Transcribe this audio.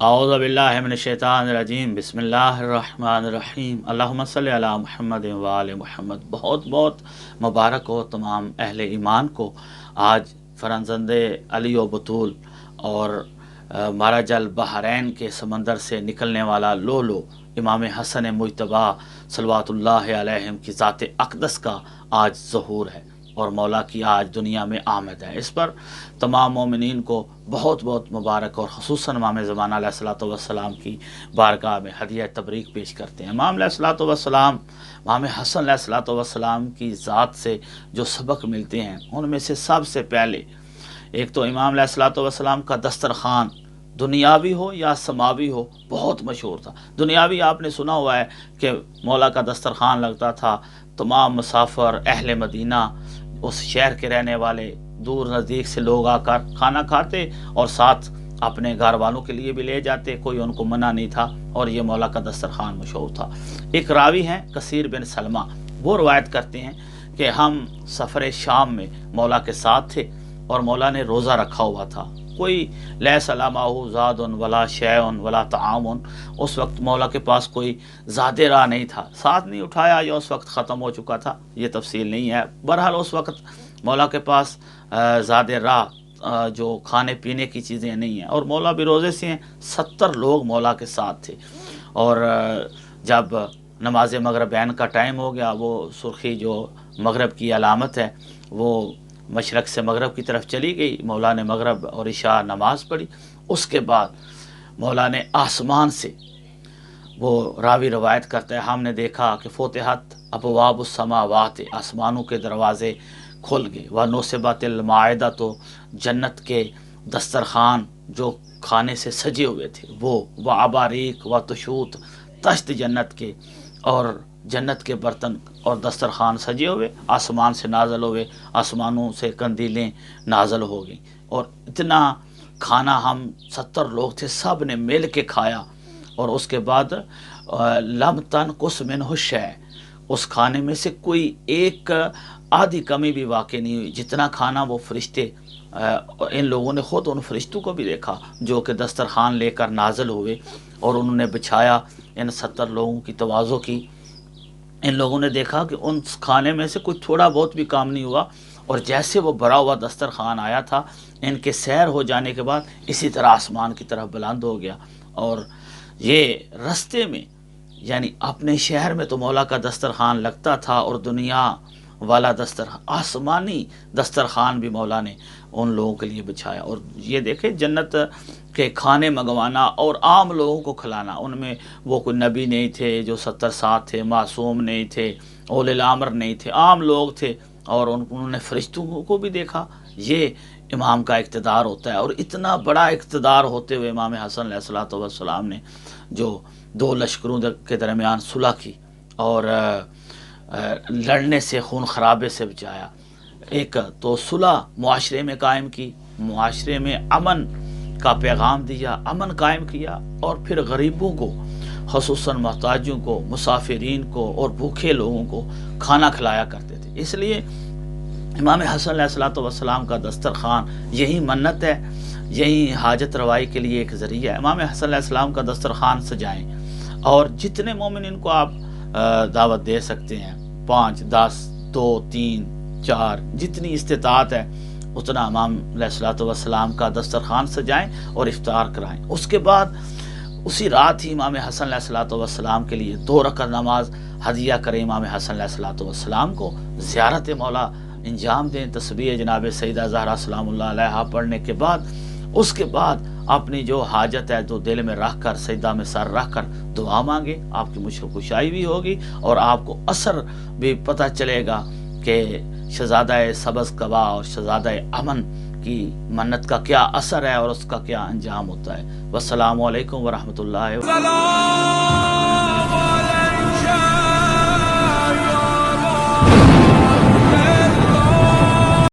औज़ु बिल्लाहि मिनश शैतानिर रजीम बिस्मिल्लाहिर रहमानिर रहीम अल्लाहुम्मा सल्लि अला मुहम्मद व आले मुहम्मद। बहुत बहुत मुबारक हो तमाम अहले ईमान को। आज फरजंदे अली व बतूल और माराजल बहरैन के समंदर से निकलने वाला लोलो इमाम हसन मुज्तबा सल्लल्लाहु अलैहि की ज़ात अक़दस का आज ज़हूर है और मौला की आज दुनिया में आमद है। इस पर तमाम मोमिनीन को बहुत बहुत मुबारक और ख़ुसूसन इमाम ज़माना अलैहिस्सलातु वस्सलाम की बारगाह में हदिया तबरीक पेश करते हैं। इमाम अलैहिस्सलातु वस्सलाम, इमाम हसन अलैहिस्सलातु वस्सलाम की ज़ात से जो सबक मिलते हैं उनमें से सबसे पहले एक तो इमाम अलैहिस्सलातु वस्सलाम का दस्तरखान दुनियावी हो या समावी हो बहुत मशहूर था। दुनियावी आपने सुना हुआ है कि मौला का दस्तरखान लगता था, तमाम मुसाफिर अहले मदीना उस शहर के रहने वाले दूर नज़दीक से लोग आकर खाना खाते और साथ अपने घर वालों के लिए भी ले जाते, कोई उनको मना नहीं था और ये मौला का दस्तरखान मशहूर था। एक रावी हैं कसीर बिन सलमा, वो रवायत करते हैं कि हम सफ़र शाम में मौला के साथ थे और मौला ने रोज़ा रखा हुआ था। कोई लैसा माहू ज़ादुन वला शैउन वला तामुन, उस वक्त मौला के पास कोई ज़ादे राह नहीं था, साथ नहीं उठाया या उस वक्त ख़त्म हो चुका था, ये तफसील नहीं है। बहरहाल उस वक्त मौला के पास ज़ादे राह जो खाने पीने की चीज़ें नहीं हैं और मौला भी रोज़े से हैं। 70 लोग मौला के साथ थे और जब नमाज मगरिबैन का टाइम हो गया, वो सुर्खी जो मगरब की अलामत है वो मशरक़ से मगरब की तरफ चली गई। मौला ने मगरब और इशा नमाज पढ़ी। उसके बाद मौला ने आसमान से, वो रावी रवायत करता है, हमने देखा कि फ़ुतिहत अबवाबुस समावात, आसमानों के दरवाज़े खुल गए। व नुसिबतिल माइदा, तो जन्नत के दस्तरखान जो खाने से सजे हुए थे वो, व अबारीक व तुशूत, तश्त जन्नत के और जन्नत के बर्तन और दस्तरखान सजे हुए आसमान से नाजल हुए, आसमानों से कंदीलें नाजल हो गई और इतना खाना, हम 70 लोग थे, सब ने मिल के खाया और उसके बाद लम तन कुस मिन हुशै, उस खाने में से कोई एक आधी कमी भी वाक़ई नहीं हुई। जितना खाना वो फरिश्ते, इन लोगों ने ख़ुद उन फरिश्तों को भी देखा जो कि दस्तरखान लेकर नाजल हुए और उन्होंने बिछाया। इन 70 लोगों की तवाज़ो की, इन लोगों ने देखा कि उन खाने में से कुछ थोड़ा बहुत भी काम नहीं हुआ और जैसे वो भरा हुआ दस्तरखान आया था, इनके सैर हो जाने के बाद इसी तरह आसमान की तरफ बुलंद हो गया। और ये रस्ते में, यानी अपने शहर में तो मौला का दस्तरखान लगता था और दुनिया वाला दस्तरखान, आसमानी दस्तरखान भी मौला ने उन लोगों के लिए बिछाया। और ये देखें, जन्नत के खाने मंगवाना और आम लोगों को खिलाना, उनमें वो कोई नबी नहीं थे जो 70 साथ थे, मासूम नहीं थे, औलिल अम्र नहीं थे, आम लोग थे और उन्होंने फरिश्तों को भी देखा। ये इमाम का इक़्तिदार होता है और इतना बड़ा इक़्तिदार होते हुए इमाम हसन अलैहिस्सलातु वस्सलाम ने जो 2 लश्करों के दरमियान सुलह की और लड़ने से, खून खराबे से बचाया। एक तो सुलह मुआशरे में कायम की, मुआशरे में अमन का पैगाम दिया, अमन कायम किया और फिर गरीबों को, ख़ुसूसन मोहताजों को, मुसाफिरीन को और भूखे लोगों को खाना खिलाया करते थे। इसलिए इमाम हसन अलैहिस्सलातु वस्सलाम का दस्तरखान यही मन्नत है, यही हाजत रवाई के लिए एक ज़रिया है। इमाम हसन अलैहिस्सलाम का दस्तरखान सजाएं और जितने मोमिन इनको आप दावत दे सकते हैं, 5, 10, 2, 3, 4, जितनी इस्तिताअत है उतना इमाम अलैहिस्सलातु वस्सलाम का दस्तरखान सजाएं और इफ्तार कराएं। उसके बाद उसी रात ही इमाम हसन अलैहिस्सलातु वस्सलाम के लिए 2 रकात नमाज हदिया करें, इमाम हसन अलैहिस्सलातु वस्सलाम को ज़ियारत मौला इंजाम दें, तस्बीह जनाब सैयदा ज़हरा सलामुल्लाह अलैहा पढ़ने के बाद, उसके बाद अपनी जो हाजत है तो दिल में रख कर, सजदा में सर रख कर दुआ मांगे, आपकी मुश्किल कुशाई भी होगी और आपको असर भी पता चलेगा कि शहज़ादा सबज़ कबा और शहज़ादा अमन की मन्नत का क्या असर है और उसका क्या अंजाम होता है। वस्सलामु अलैकुम वरहमतुल्लाहि व